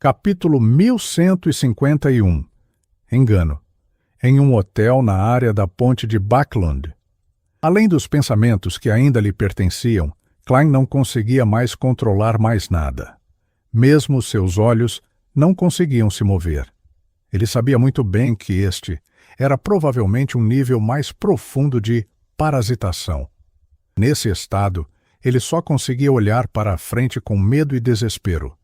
Capítulo 1151. Engano. Em um hotel na área da ponte de Backlund. Além dos pensamentos que ainda lhe pertenciam, Klein não conseguia mais controlar mais nada. Mesmo seus olhos não conseguiam se mover. Ele sabia muito bem que este era provavelmente um nível mais profundo de parasitação. Nesse estado, ele só conseguia olhar para a frente com medo e desespero.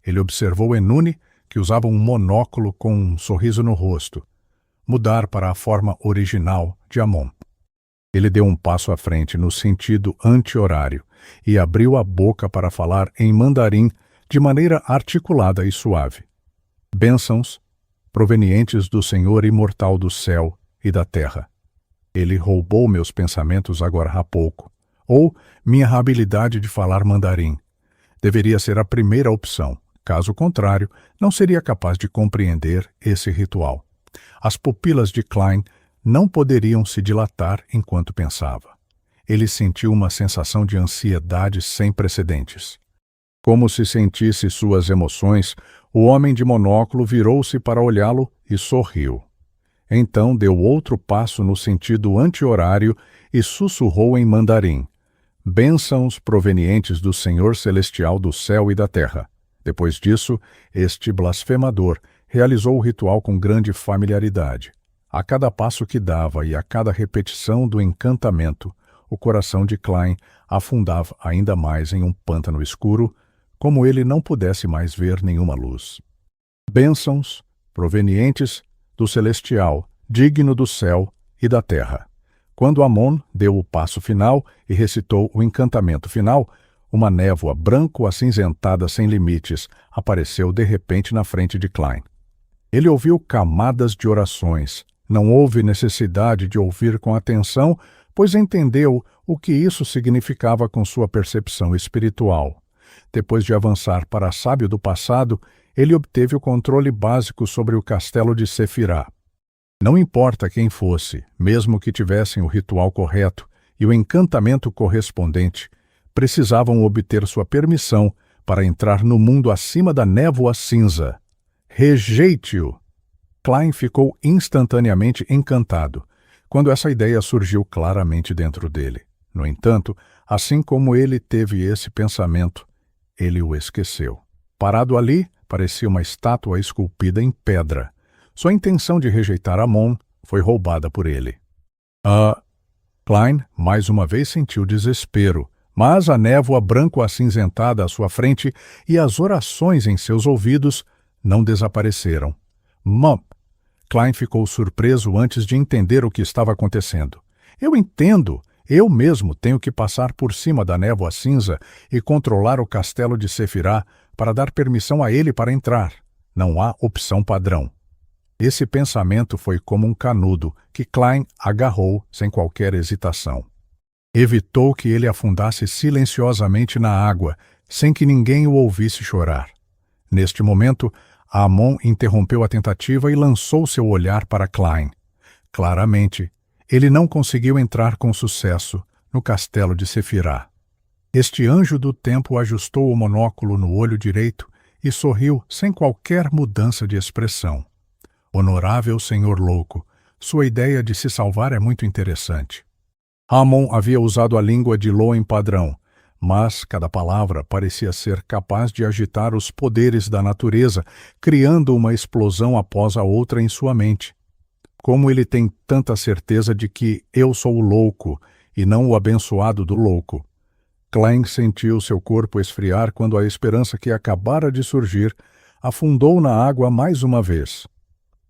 Ele observou Enune, que usava um monóculo com um sorriso no rosto, mudar para a forma original de Amon. Ele deu um passo à frente no sentido anti-horário e abriu a boca para falar em mandarim de maneira articulada e suave. Bênçãos provenientes do Senhor imortal do céu e da terra. Ele roubou meus pensamentos agora há pouco, ou minha habilidade de falar mandarim. Deveria ser a primeira opção. Caso contrário, não seria capaz de compreender esse ritual. As pupilas de Klein não poderiam se dilatar enquanto pensava. Ele sentiu uma sensação de ansiedade sem precedentes. Como se sentisse suas emoções, o homem de monóculo virou-se para olhá-lo e sorriu. Então deu outro passo no sentido anti-horário e sussurrou em mandarim: bênçãos provenientes do Senhor Celestial do céu e da terra. Depois disso, este blasfemador realizou o ritual com grande familiaridade. A cada passo que dava e a cada repetição do encantamento, o coração de Klein afundava ainda mais em um pântano escuro, como ele não pudesse mais ver nenhuma luz. Bênçãos provenientes do Celestial, digno do céu e da terra. Quando Amon deu o passo final e recitou o encantamento final, uma névoa branco-acinzentada sem limites apareceu de repente na frente de Klein. Ele ouviu camadas de orações. Não houve necessidade de ouvir com atenção, pois entendeu o que isso significava com sua percepção espiritual. Depois de avançar para a sábio do passado, ele obteve o controle básico sobre o castelo de Sefirá. Não importa quem fosse, mesmo que tivessem o ritual correto e o encantamento correspondente, precisavam obter sua permissão para entrar no mundo acima da névoa cinza. Rejeite-o! Klein ficou instantaneamente encantado, quando essa ideia surgiu claramente dentro dele. No entanto, assim como ele teve esse pensamento, ele o esqueceu. Parado ali, parecia uma estátua esculpida em pedra. Sua intenção de rejeitar Amon foi roubada por ele. Klein mais uma vez sentiu desespero, mas a névoa branco-acinzentada à sua frente e as orações em seus ouvidos não desapareceram. Klein ficou surpreso antes de entender o que estava acontecendo. Eu entendo. Eu mesmo tenho que passar por cima da névoa cinza e controlar o castelo de Sefirá para dar permissão a ele para entrar. Não há opção padrão. Esse pensamento foi como um canudo que Klein agarrou sem qualquer hesitação. Evitou que ele afundasse silenciosamente na água, sem que ninguém o ouvisse chorar. Neste momento, Amon interrompeu a tentativa e lançou seu olhar para Klein. Claramente, ele não conseguiu entrar com sucesso no castelo de Sefirá. Este anjo do tempo ajustou o monóculo no olho direito e sorriu sem qualquer mudança de expressão. Honorável senhor louco, sua ideia de se salvar é muito interessante. Amon havia usado a língua de Loen padrão, mas cada palavra parecia ser capaz de agitar os poderes da natureza, criando uma explosão após a outra em sua mente. Como ele tem tanta certeza de que eu sou o louco e não o abençoado do louco? Klein sentiu seu corpo esfriar quando a esperança que acabara de surgir afundou na água mais uma vez.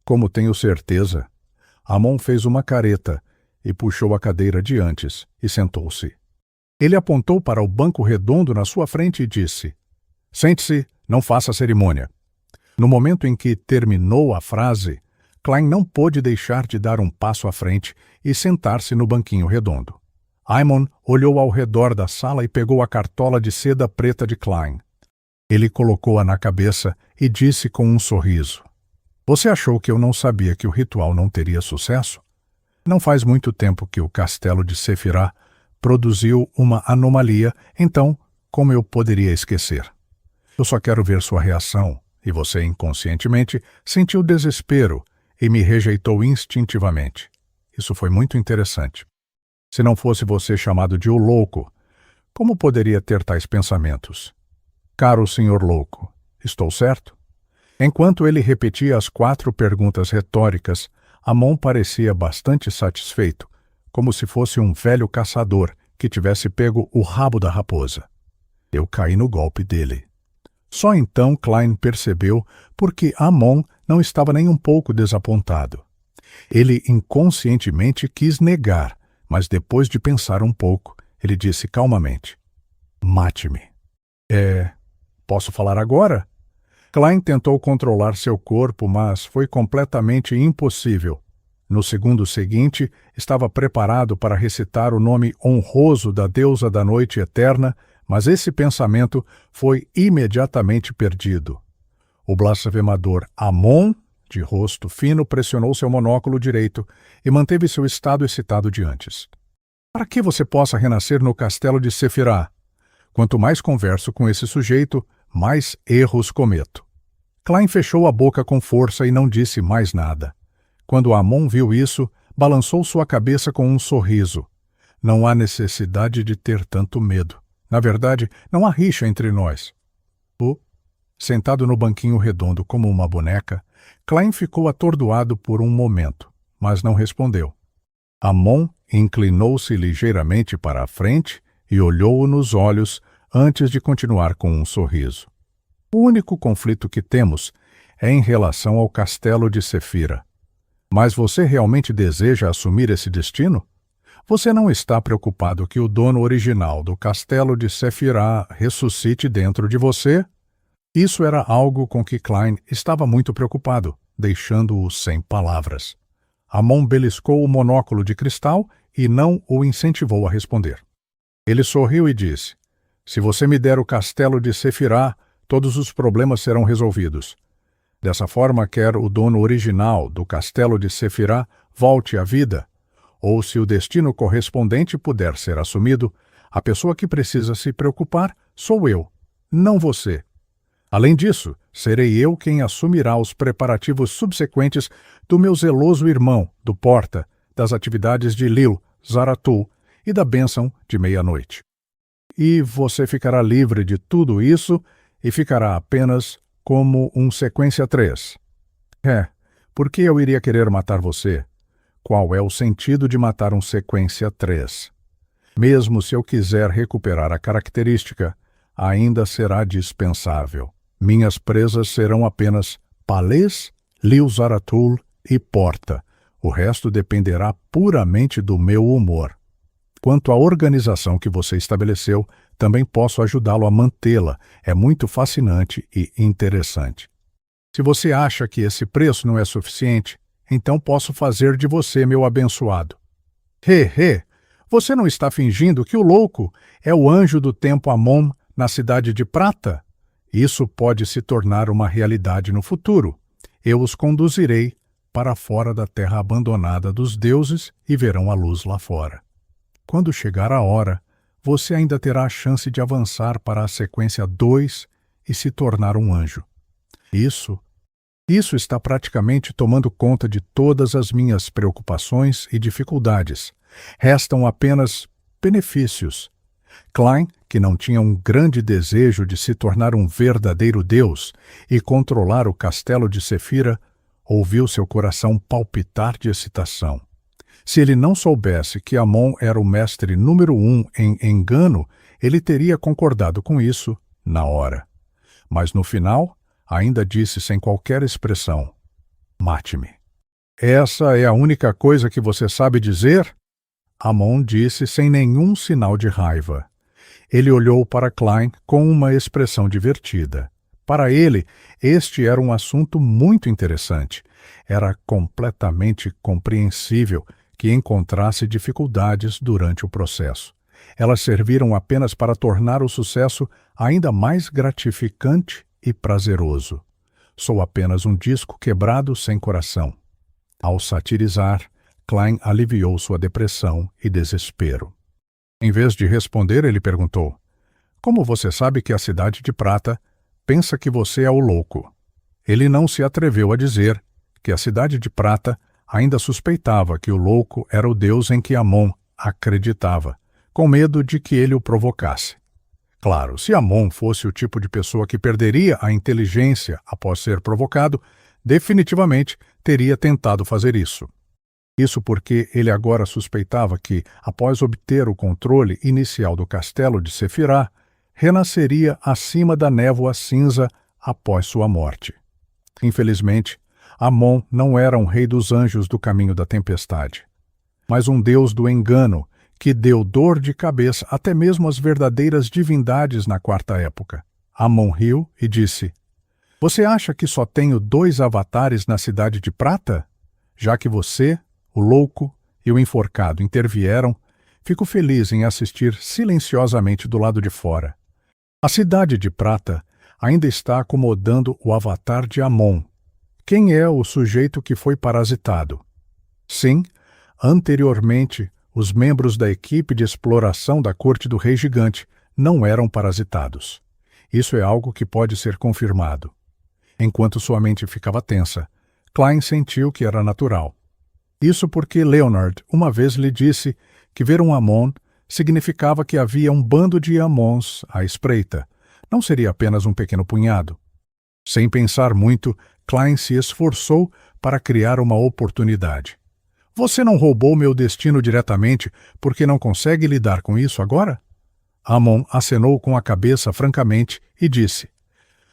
Como tenho certeza, Amon fez uma careta e puxou a cadeira de antes e sentou-se. Ele apontou para o banco redondo na sua frente e disse: sente-se, não faça cerimônia. No momento em que terminou a frase, Klein não pôde deixar de dar um passo à frente e sentar-se no banquinho redondo. Amon olhou ao redor da sala e pegou a cartola de seda preta de Klein. Ele colocou-a na cabeça e disse com um sorriso: você achou que eu não sabia que o ritual não teria sucesso? Não faz muito tempo que o castelo de Sefirá produziu uma anomalia, então como eu poderia esquecer? Eu só quero ver sua reação e você inconscientemente sentiu desespero e me rejeitou instintivamente. Isso foi muito interessante. Se não fosse você chamado de o louco, como poderia ter tais pensamentos? Caro senhor louco, estou certo? Enquanto ele repetia as 4 perguntas retóricas, Amon parecia bastante satisfeito, como se fosse um velho caçador que tivesse pego o rabo da raposa. Eu caí no golpe dele. Só então Klein percebeu porque Amon não estava nem um pouco desapontado. Ele inconscientemente quis negar, mas depois de pensar um pouco, ele disse calmamente: "Mate-me." Posso falar agora? Klein tentou controlar seu corpo, mas foi completamente impossível. No segundo seguinte, estava preparado para recitar o nome honroso da deusa da noite eterna, mas esse pensamento foi imediatamente perdido. O blasfemador Amon, de rosto fino, pressionou seu monóculo direito e manteve seu estado excitado de antes. Para que você possa renascer no castelo de Sefirah? Quanto mais converso com esse sujeito, mais erros cometo. Klein fechou a boca com força e não disse mais nada. Quando Amon viu isso, balançou sua cabeça com um sorriso. Não há necessidade de ter tanto medo. Na verdade, não há rixa entre nós. Sentado no banquinho redondo como uma boneca, Klein ficou atordoado por um momento, mas não respondeu. Amon inclinou-se ligeiramente para a frente e olhou-o nos olhos antes de continuar com um sorriso. O único conflito que temos é em relação ao castelo de Sefirah. Mas você realmente deseja assumir esse destino? Você não está preocupado que o dono original do castelo de Sefirah ressuscite dentro de você? Isso era algo com que Klein estava muito preocupado, deixando-o sem palavras. Amon beliscou o monóculo de cristal e não o incentivou a responder. Ele sorriu e disse: "Se você me der o castelo de Sefirah, todos os problemas serão resolvidos. Dessa forma, quer o dono original do castelo de Sefirah volte à vida, ou se o destino correspondente puder ser assumido, a pessoa que precisa se preocupar sou eu, não você. Além disso, serei eu quem assumirá os preparativos subsequentes do meu zeloso irmão, do Porta, das atividades de Lil, Zaratul e da bênção de meia-noite. E você ficará livre de tudo isso e ficará apenas como um sequência 3. Por que eu iria querer matar você? Qual é o sentido de matar um sequência 3? Mesmo se eu quiser recuperar a característica, ainda será dispensável. Minhas presas serão apenas Palês, Lil Zaratul e Porta. O resto dependerá puramente do meu humor. Quanto à organização que você estabeleceu, também posso ajudá-lo a mantê-la. É muito fascinante e interessante. Se você acha que esse preço não é suficiente, então posso fazer de você meu abençoado. Você não está fingindo que o louco é o anjo do tempo Amon na cidade de prata? Isso pode se tornar uma realidade no futuro. Eu os conduzirei para fora da terra abandonada dos deuses e verão a luz lá fora. Quando chegar a hora, você ainda terá a chance de avançar para a sequência 2 e se tornar um anjo. Isso está praticamente tomando conta de todas as minhas preocupações e dificuldades. Restam apenas benefícios. Klein, que não tinha um grande desejo de se tornar um verdadeiro deus e controlar o castelo de Sefirah, ouviu seu coração palpitar de excitação. Se ele não soubesse que Amon era o mestre número 1 em engano, ele teria concordado com isso na hora. Mas no final, ainda disse sem qualquer expressão: "Mate-me." "Essa é a única coisa que você sabe dizer?" Amon disse sem nenhum sinal de raiva. Ele olhou para Klein com uma expressão divertida. Para ele, este era um assunto muito interessante. Era completamente compreensível que encontrasse dificuldades durante o processo. Elas serviram apenas para tornar o sucesso ainda mais gratificante e prazeroso. Sou apenas um disco quebrado sem coração. Ao satirizar, Klein aliviou sua depressão e desespero. Em vez de responder, ele perguntou: "Como você sabe que a cidade de prata pensa que você é o louco?" Ele não se atreveu a dizer que a Cidade de Prata ainda suspeitava que o louco era o deus em que Amon acreditava, com medo de que ele o provocasse. Claro, se Amon fosse o tipo de pessoa que perderia a inteligência após ser provocado, definitivamente teria tentado fazer isso. Isso porque ele agora suspeitava que, após obter o controle inicial do castelo de Sefirah, renasceria acima da névoa cinza após sua morte. Infelizmente, Amon não era um rei dos anjos do caminho da tempestade, mas um deus do engano que deu dor de cabeça até mesmo às verdadeiras divindades na quarta época. Amon riu e disse: "Você acha que só tenho 2 avatares na Cidade de Prata? Já que você, o louco e o enforcado intervieram, fico feliz em assistir silenciosamente do lado de fora. A Cidade de Prata ainda está acomodando o avatar de Amon. Quem é o sujeito que foi parasitado? Sim, anteriormente, os membros da equipe de exploração da corte do Rei Gigante não eram parasitados. Isso é algo que pode ser confirmado." Enquanto sua mente ficava tensa, Klein sentiu que era natural. Isso porque Leonard uma vez lhe disse que ver um Amon significava que havia um bando de Amons à espreita. Não seria apenas um pequeno punhado. Sem pensar muito, Klein se esforçou para criar uma oportunidade. "Você não roubou meu destino diretamente porque não consegue lidar com isso agora?" Amon acenou com a cabeça francamente e disse: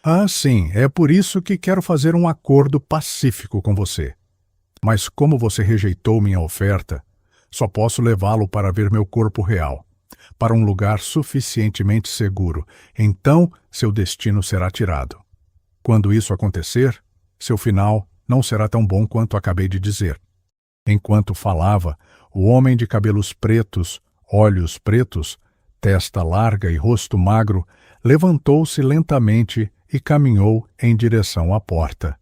"Ah, sim, é por isso que quero fazer um acordo pacífico com você. Mas como você rejeitou minha oferta, só posso levá-lo para ver meu corpo real, para um lugar suficientemente seguro. Então, seu destino será tirado. Quando isso acontecer, seu final não será tão bom quanto acabei de dizer." Enquanto falava, o homem de cabelos pretos, olhos pretos, testa larga e rosto magro, levantou-se lentamente e caminhou em direção à porta.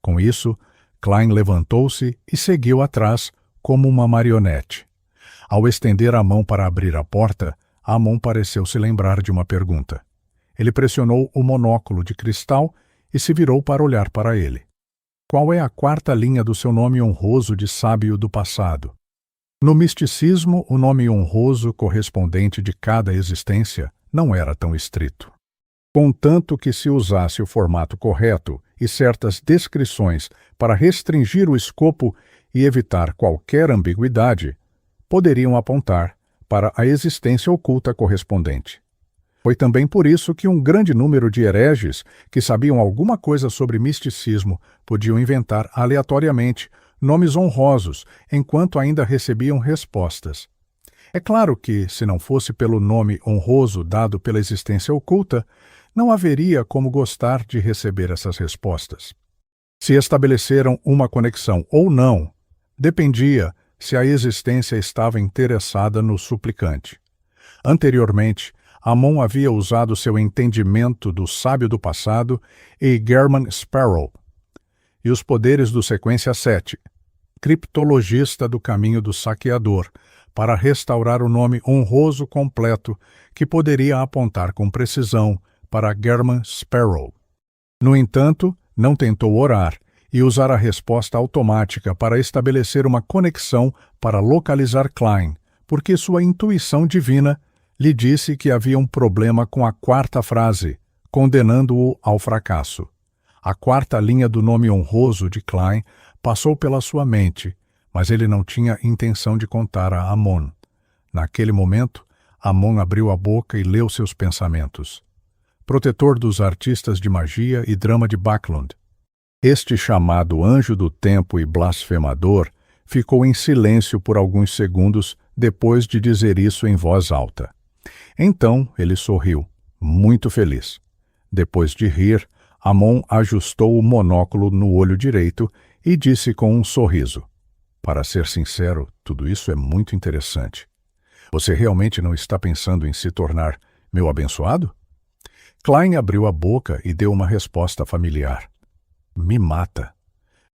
Com isso, Klein levantou-se e seguiu atrás como uma marionete. Ao estender a mão para abrir a porta, Amon pareceu se lembrar de uma pergunta. Ele pressionou o monóculo de cristal e se virou para olhar para ele. "Qual é a 4ª linha do seu nome honroso de sábio do passado?" No misticismo, o nome honroso correspondente de cada existência não era tão estrito. Contanto que se usasse o formato correto e certas descrições para restringir o escopo e evitar qualquer ambiguidade, poderiam apontar para a existência oculta correspondente. Foi também por isso que um grande número de hereges que sabiam alguma coisa sobre misticismo podiam inventar aleatoriamente nomes honrosos enquanto ainda recebiam respostas. É claro que, se não fosse pelo nome honroso dado pela existência oculta, não haveria como gostar de receber essas respostas. Se estabeleceram uma conexão ou não, dependia se a existência estava interessada no suplicante. Anteriormente, Amon havia usado seu entendimento do sábio do passado e German Sparrow, e os poderes do Sequência 7, criptologista do caminho do saqueador, para restaurar o nome honroso completo que poderia apontar com precisão para German Sparrow. No entanto, não tentou orar e usar a resposta automática para estabelecer uma conexão para localizar Klein, porque sua intuição divina lhe disse que havia um problema com a 4ª frase, condenando-o ao fracasso. A 4ª linha do nome honroso de Klein passou pela sua mente, mas ele não tinha intenção de contar a Amon. Naquele momento, Amon abriu a boca e leu seus pensamentos. Protetor dos artistas de magia e drama de Backlund. Este chamado anjo do tempo e blasfemador ficou em silêncio por alguns segundos depois de dizer isso em voz alta. Então ele sorriu, muito feliz. Depois de rir, Amon ajustou o monóculo no olho direito e disse com um sorriso: "Para ser sincero, tudo isso é muito interessante. Você realmente não está pensando em se tornar meu abençoado?" Klein abriu a boca e deu uma resposta familiar. "Me mata."